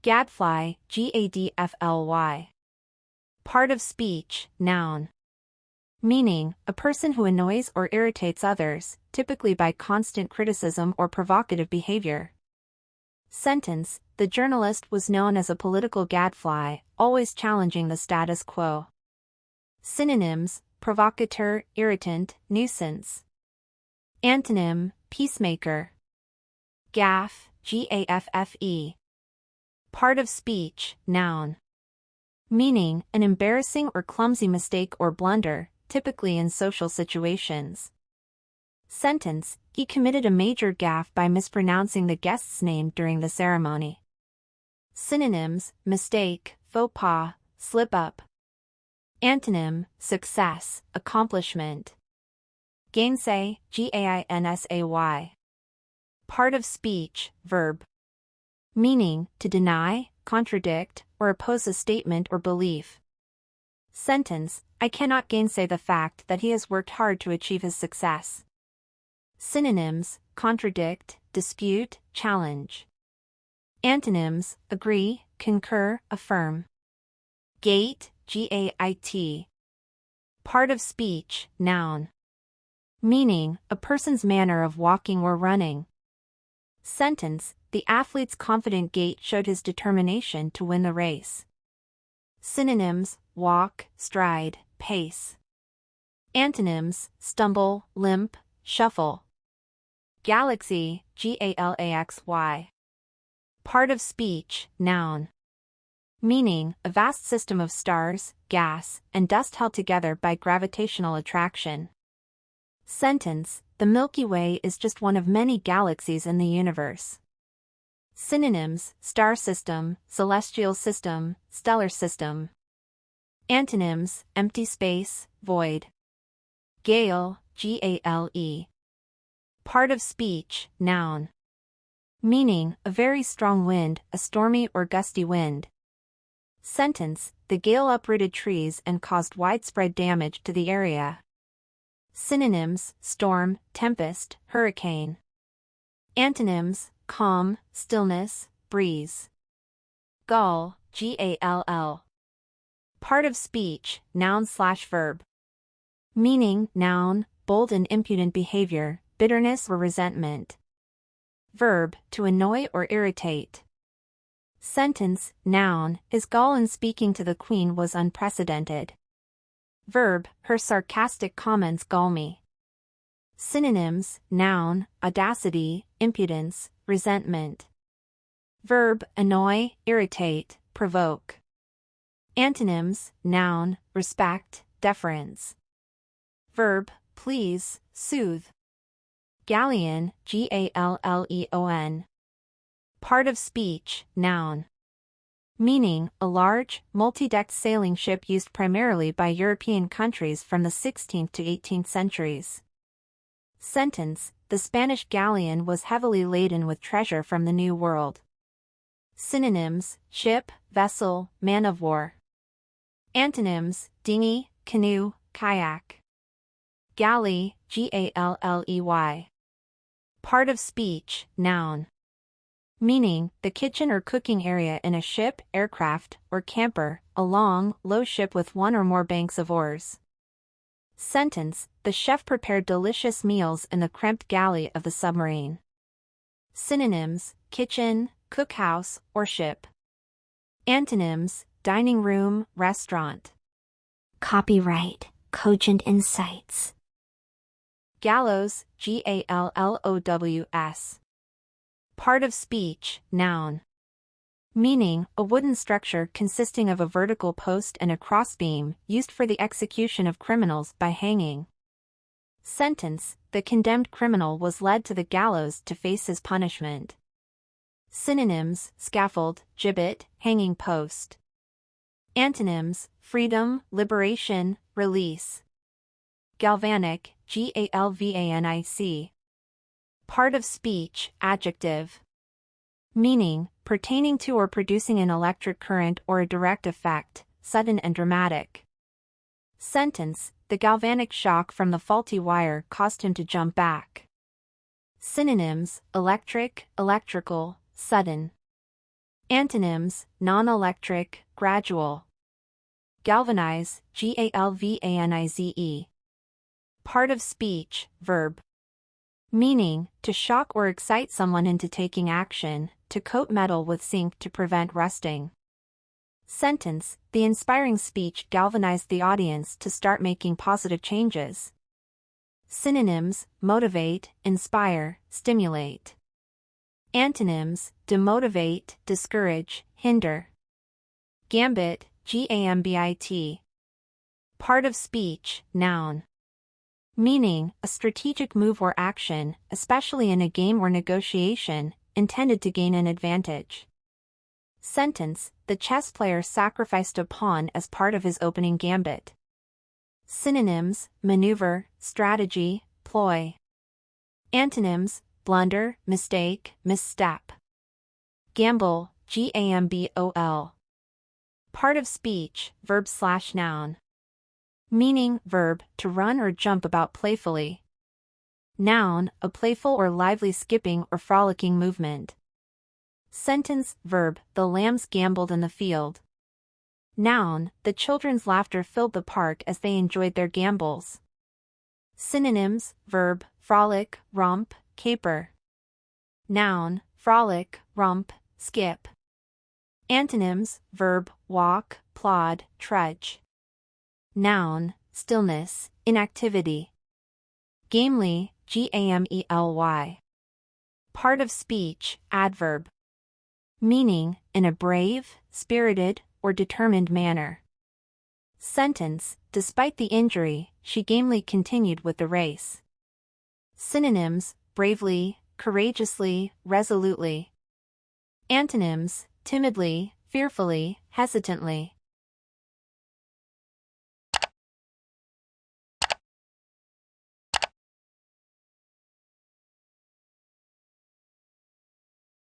Gadfly, Gadfly. Part of speech, noun. Meaning, a person who annoys or irritates others, typically by constant criticism or provocative behavior. Sentence, the journalist was known as a political gadfly, always challenging the status quo. Synonyms, provocateur, irritant, nuisance. Antonym, peacemaker. Gaffe, Gaffe. Part of speech, noun. Meaning, an embarrassing or clumsy mistake or blunder, typically in social situations. Sentence, he committed a major gaffe by mispronouncing the guest's name during the ceremony. Synonyms, mistake, faux pas, slip up. Antonym, success, accomplishment. Gainsay, Gainsay. Part of speech, verb. Meaning, to deny, contradict, or oppose a statement or belief. Sentence, I cannot gainsay the fact that he has worked hard to achieve his success. Synonyms, contradict, dispute, challenge. Antonyms, agree, concur, affirm. Gait, Gait. Part of speech, noun. Meaning, a person's manner of walking or running. Sentence, the athlete's confident gait showed his determination to win the race. Synonyms, walk, stride, pace. Antonyms, stumble, limp, shuffle. Galaxy, Galaxy. Part of speech, noun. Meaning, a vast system of stars, gas, and dust held together by gravitational attraction. Sentence, the Milky Way is just one of many galaxies in the universe. Synonyms, star system, celestial system, stellar system. Antonyms, empty space, void. Gale, Gale. Part of speech, noun. Meaning, a very strong wind, a stormy or gusty wind. Sentence, the gale uprooted trees and caused widespread damage to the area. Synonyms, storm, tempest, hurricane. Antonyms, calm, stillness, breeze. Gall, Gall. Part of speech, noun/verb. Meaning, noun, bold and impudent behavior, bitterness or resentment. Verb, to annoy or irritate. Sentence, noun, his gall in speaking to the Queen was unprecedented. Verb, her sarcastic comments gall me. Synonyms, noun, audacity, impudence, resentment. Verb, annoy, irritate, provoke. Antonyms, noun, respect, deference. Verb, please, soothe. Galleon, Galleon. Part of speech, noun. Meaning, a large, multi-decked sailing ship used primarily by European countries from the 16th to 18th centuries. Sentence, the Spanish galleon was heavily laden with treasure from the New World. Synonyms, ship, vessel, man of war. Antonyms, dinghy, canoe, kayak. Galley, Galley. Part of speech, noun. Meaning, the kitchen or cooking area in a ship, aircraft, or camper, a long, low ship with one or more banks of oars. Sentence, the chef prepared delicious meals in the cramped galley of the submarine. Synonyms, kitchen, cookhouse, or ship. Antonyms, dining room, restaurant. Copyright KOGENT INSIGHTS. Gallows, Gallows. Part of speech, noun. Meaning, a wooden structure consisting of a vertical post and a crossbeam, used for the execution of criminals by hanging. Sentence, the condemned criminal was led to the gallows to face his punishment. Synonyms, scaffold, gibbet, hanging post. Antonyms, freedom, liberation, release. Galvanic, Galvanic. Part of speech, adjective. Meaning, pertaining to or producing an electric current or a direct effect, sudden and dramatic. Sentence, the galvanic shock from the faulty wire caused him to jump back. Synonyms, electric, electrical, sudden. Antonyms: non-electric, gradual. Galvanize, GALVANIZE. Part of speech, verb. Meaning, to shock or excite someone into taking action, to coat metal with zinc to prevent rusting. Sentence: the inspiring speech galvanized the audience to start making positive changes. Synonyms: motivate, inspire, stimulate. Antonyms: demotivate, discourage, hinder. Gambit, GAMBIT. Part of speech, noun. Meaning, a strategic move or action, especially in a game or negotiation, intended to gain an advantage. Sentence: the chess player sacrificed a pawn as part of his opening gambit. Synonyms: maneuver, strategy, ploy. Antonyms: blunder, mistake, misstep. Gamble, GAMBOL. Part of speech, verb/noun. Meaning, verb, to run or jump about playfully. Noun, a playful or lively skipping or frolicking movement. Sentence, verb, the lambs gambled in the field. Noun, the children's laughter filled the park as they enjoyed their gambols. Synonyms, verb, frolic, romp, caper. Noun, frolic, romp, skip. Antonyms, verb, walk, plod, trudge. Noun, stillness, inactivity. Gamely, GAMELY. Part of speech, adverb. Meaning, in a brave, spirited, or determined manner. Sentence: despite the injury, she gamely continued with the race. Synonyms: bravely, courageously, resolutely. Antonyms: timidly, fearfully, hesitantly.